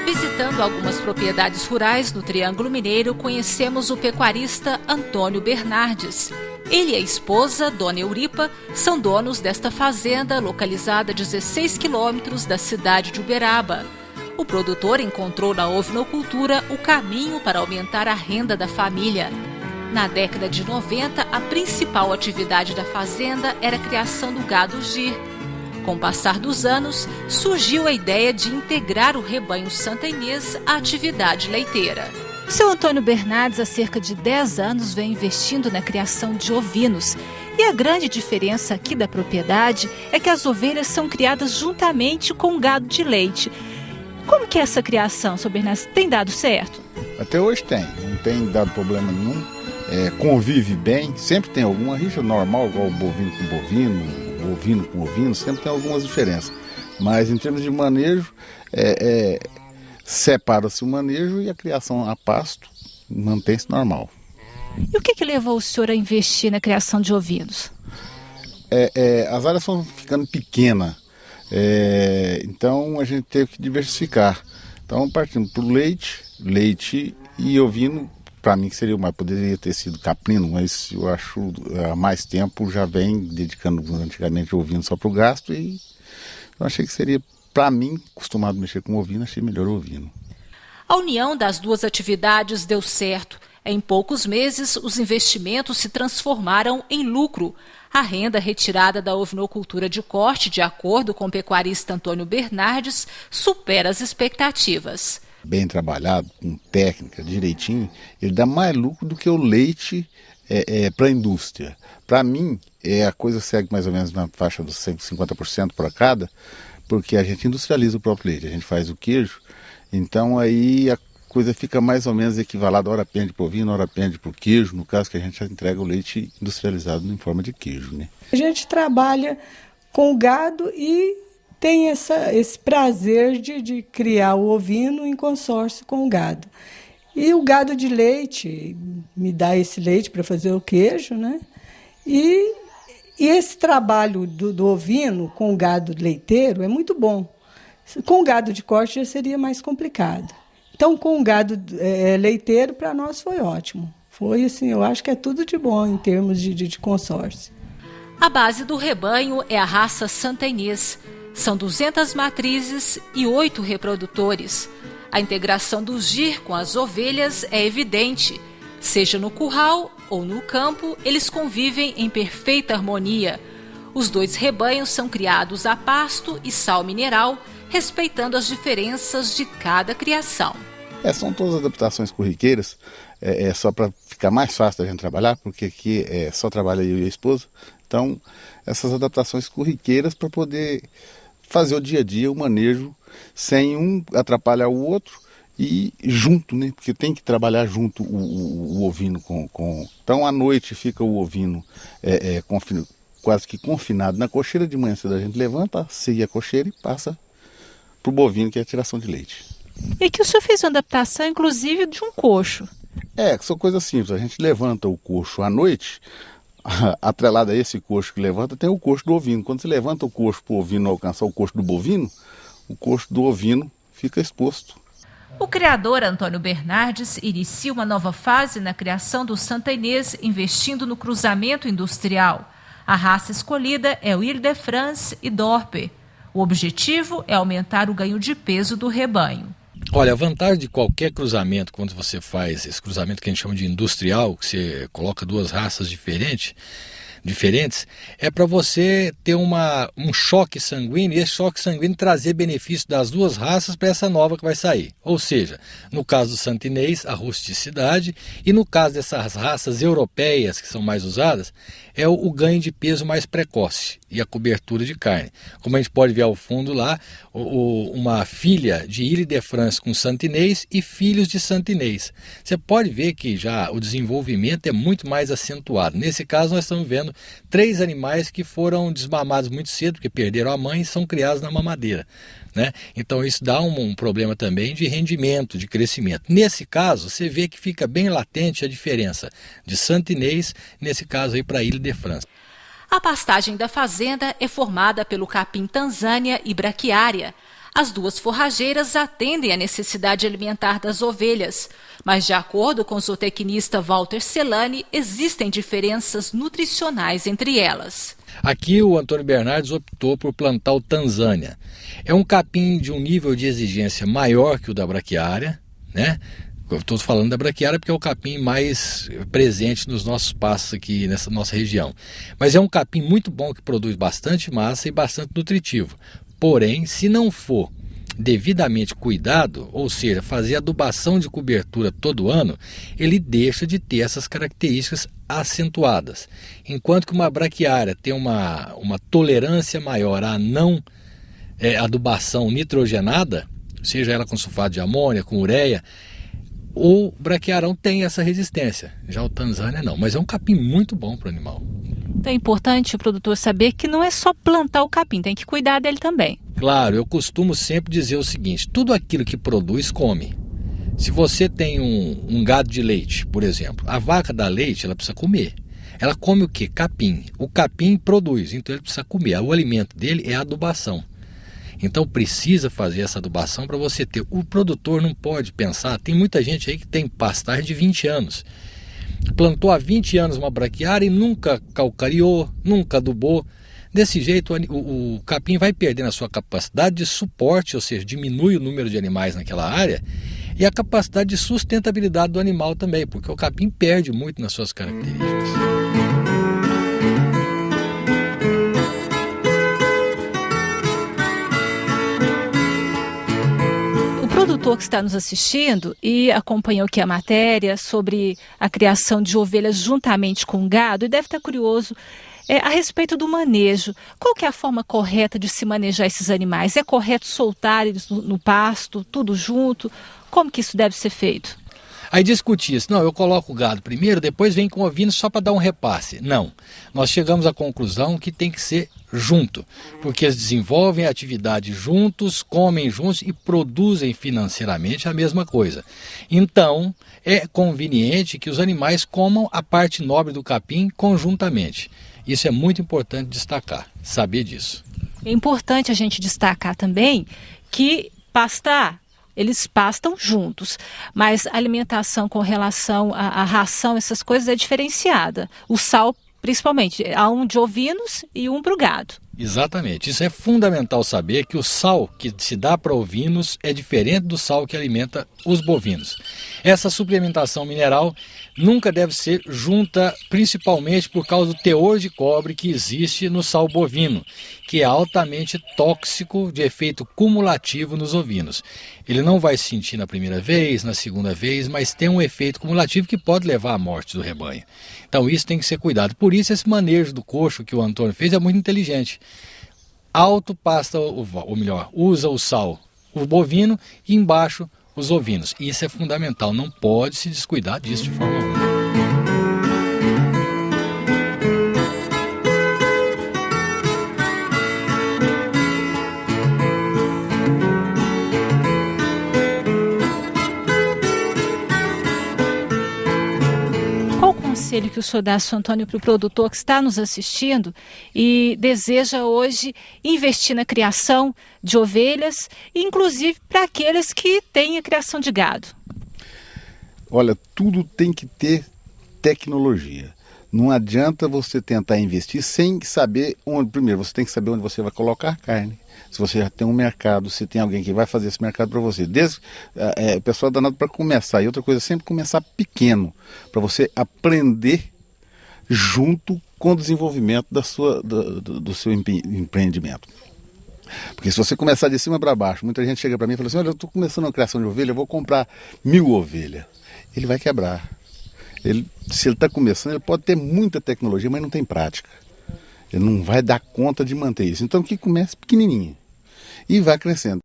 Visitando algumas propriedades rurais no Triângulo Mineiro, conhecemos o pecuarista Antônio Bernardes. Ele e a esposa, Dona Euripa, são donos desta fazenda localizada a 16 quilômetros da cidade de Uberaba. O produtor encontrou na ovinocultura o caminho para aumentar a renda da família. Na década de 90, a principal atividade da fazenda era a criação do gado gir. Com o passar dos anos, surgiu a ideia de integrar o rebanho Santa Inês à atividade leiteira. O seu Antônio Bernardes, há cerca de 10 anos, vem investindo na criação de ovinos. E a grande diferença aqui da propriedade é que as ovelhas são criadas juntamente com o gado de leite. Como que é essa criação, seu Bernardes? Tem dado certo? Até hoje tem, não tem dado problema nenhum. Convive bem, sempre tem alguma rixa normal, igual bovino com bovino, ovino com ovino, sempre tem algumas diferenças. Mas em termos de manejo, separa-se o manejo e a criação a pasto mantém-se normal. E o que levou o senhor a investir na criação de ovinos? As áreas estão ficando pequenas, então a gente teve que diversificar. Então partimos por leite e ovino. Para mim que seria mais, poderia ter sido caprino, mas eu acho há mais tempo já vem dedicando antigamente ovino só para o gasto e eu achei que seria, para mim, acostumado a mexer com ovino, achei melhor ovino. A união das duas atividades deu certo. Em poucos meses, os investimentos se transformaram em lucro. A renda retirada da ovinocultura de corte, de acordo com o pecuarista Antônio Bernardes, supera as expectativas. Bem trabalhado, com técnica, direitinho, ele dá mais lucro do que o leite para a indústria. Para mim, a coisa segue mais ou menos na faixa dos 50% para cada, porque a gente industrializa o próprio leite, a gente faz o queijo, então aí a coisa fica mais ou menos equivalada, hora pende para o ovino, hora pende para o queijo, no caso que a gente entrega o leite industrializado em forma de queijo, né? A gente trabalha com o gado e tem esse prazer de criar o ovino em consórcio com o gado. E o gado de leite me dá esse leite para fazer o queijo, né? E esse trabalho do ovino com o gado leiteiro é muito bom. Com o gado de corte já seria mais complicado. Então, com o gado leiteiro, para nós foi ótimo. Foi assim, eu acho que é tudo de bom em termos de consórcio. A base do rebanho é a raça Santa Inês. São 200 matrizes e 8 reprodutores. A integração do gir com as ovelhas é evidente. Seja no curral ou no campo, eles convivem em perfeita harmonia. Os dois rebanhos são criados a pasto e sal mineral, respeitando as diferenças de cada criação. São todas adaptações corriqueiras, só para ficar mais fácil da gente trabalhar, porque aqui só trabalha eu e a esposa. Então, essas adaptações corriqueiras para poder fazer o dia a dia, o manejo, sem um atrapalhar o outro e junto, né? Porque tem que trabalhar junto o ovino com... Então, à noite fica o ovino quase que confinado na cocheira, de manhã cedo a gente levanta, segue a cocheira e passa para o bovino, que é a tiração de leite. E que o senhor fez uma adaptação, inclusive, de um coxo. São coisas simples. A gente levanta o coxo à noite, atrelado a esse coxo que levanta, tem o coxo do ovino. Quando você levanta o coxo para o ovino alcançar o coxo do bovino, o coxo do ovino fica exposto. O criador Antônio Bernardes inicia uma nova fase na criação do Santa Inês, investindo no cruzamento industrial. A raça escolhida é o Ile-de-France e Dorper. O objetivo é aumentar o ganho de peso do rebanho. Olha, a vantagem de qualquer cruzamento, quando você faz esse cruzamento que a gente chama de industrial, que você coloca duas raças diferentes, é para você ter um choque sanguíneo, e esse choque sanguíneo trazer benefício das duas raças para essa nova que vai sair. Ou seja, no caso do Santa Inês, a rusticidade, e no caso dessas raças europeias que são mais usadas, é o ganho de peso mais precoce e a cobertura de carne. Como a gente pode ver ao fundo lá, uma filha de Ile-de-France com Santa Inês e filhos de Santa Inês. Você pode ver que já o desenvolvimento é muito mais acentuado. Nesse caso, nós estamos vendo 3 animais que foram desmamados muito cedo, porque perderam a mãe e são criados na mamadeira, né? Então isso dá um problema também de rendimento, de crescimento. Nesse caso, você vê que fica bem latente a diferença de Santa Inês, nesse caso aí para Ile-de-France. A pastagem da fazenda é formada pelo capim Tanzânia e braquiária. As duas forrageiras atendem à necessidade alimentar das ovelhas, mas, de acordo com o zootecnista Walter Celani, existem diferenças nutricionais entre elas. Aqui o Antônio Bernardes optou por plantar o Tanzânia. É um capim de um nível de exigência maior que o da braquiária, né? Eu estou falando da braquiária porque é o capim mais presente nos nossos pastos aqui nessa nossa região. Mas é um capim muito bom que produz bastante massa e bastante nutritivo. Porém, se não for devidamente cuidado, ou seja, fazer adubação de cobertura todo ano, ele deixa de ter essas características acentuadas. Enquanto que uma braquiária tem uma tolerância maior à não adubação nitrogenada, seja ela com sulfato de amônia, com ureia, o braquiarão tem essa resistência. Já o Tanzânia não, mas é um capim muito bom para o animal. Então é importante o produtor saber que não é só plantar o capim, tem que cuidar dele também. Claro, eu costumo sempre dizer o seguinte: tudo aquilo que produz, come. Se você tem um gado de leite, por exemplo, a vaca dá leite, ela precisa comer. Ela come o quê? Capim. O capim produz, então ele precisa comer. O alimento dele é a adubação. Então precisa fazer essa adubação para você ter. O produtor não pode pensar, tem muita gente aí que tem pastagem de 20 anos. Plantou há 20 anos uma braquiária e nunca calcariou, nunca adubou. Desse jeito o capim vai perdendo a sua capacidade de suporte, ou seja, diminui o número de animais naquela área e a capacidade de sustentabilidade do animal também, porque o capim perde muito nas suas características. O produtor que está nos assistindo e acompanhou aqui a matéria sobre a criação de ovelhas juntamente com gado e deve estar curioso a respeito do manejo. Qual que é a forma correta de se manejar esses animais? É correto soltar eles no pasto, tudo junto? Como que isso deve ser feito? Aí discutir isso, não, eu coloco o gado primeiro, depois vem com ovinos só para dar um repasse. Não, nós chegamos à conclusão que tem que ser junto, porque eles desenvolvem a atividade juntos, comem juntos e produzem financeiramente a mesma coisa. Então, é conveniente que os animais comam a parte nobre do capim conjuntamente. Isso é muito importante destacar, saber disso. É importante a gente destacar também que eles pastam juntos, mas a alimentação com relação à ração, essas coisas é diferenciada. O sal, principalmente, há um de ovinos e um para o gado. Exatamente, isso é fundamental saber que o sal que se dá para ovinos é diferente do sal que alimenta os bovinos. Essa suplementação mineral nunca deve ser junta, principalmente por causa do teor de cobre que existe no sal bovino, que é altamente tóxico, de efeito cumulativo nos ovinos. Ele não vai sentir na primeira vez, na segunda vez, mas tem um efeito cumulativo que pode levar à morte do rebanho. Então isso tem que ser cuidado. Por isso esse manejo do coxo que o Antônio fez é muito inteligente. Autopasta, ou melhor, usa o sal, o bovino, e embaixo os ovinos. Isso é fundamental, não pode se descuidar disso de forma alguma. Conselho que o senhor dá, Sr. Antônio, para o produtor que está nos assistindo e deseja hoje investir na criação de ovelhas, inclusive para aqueles que têm a criação de gado? Olha, tudo tem que ter tecnologia. Não adianta você tentar investir sem saber onde. Primeiro, você tem que saber onde você vai colocar a carne. Se você já tem um mercado, se tem alguém que vai fazer esse mercado para você. O pessoal é danado para começar. E outra coisa, sempre começar pequeno, para você aprender junto com o desenvolvimento do seu empreendimento. Porque se você começar de cima para baixo, muita gente chega para mim e fala assim: olha, eu estou começando a criação de ovelha, eu vou comprar 1000 ovelhas. Ele vai quebrar. Se ele está começando, ele pode ter muita tecnologia, mas não tem prática. Ele não vai dar conta de manter isso. Então que comece pequenininho e vai crescendo.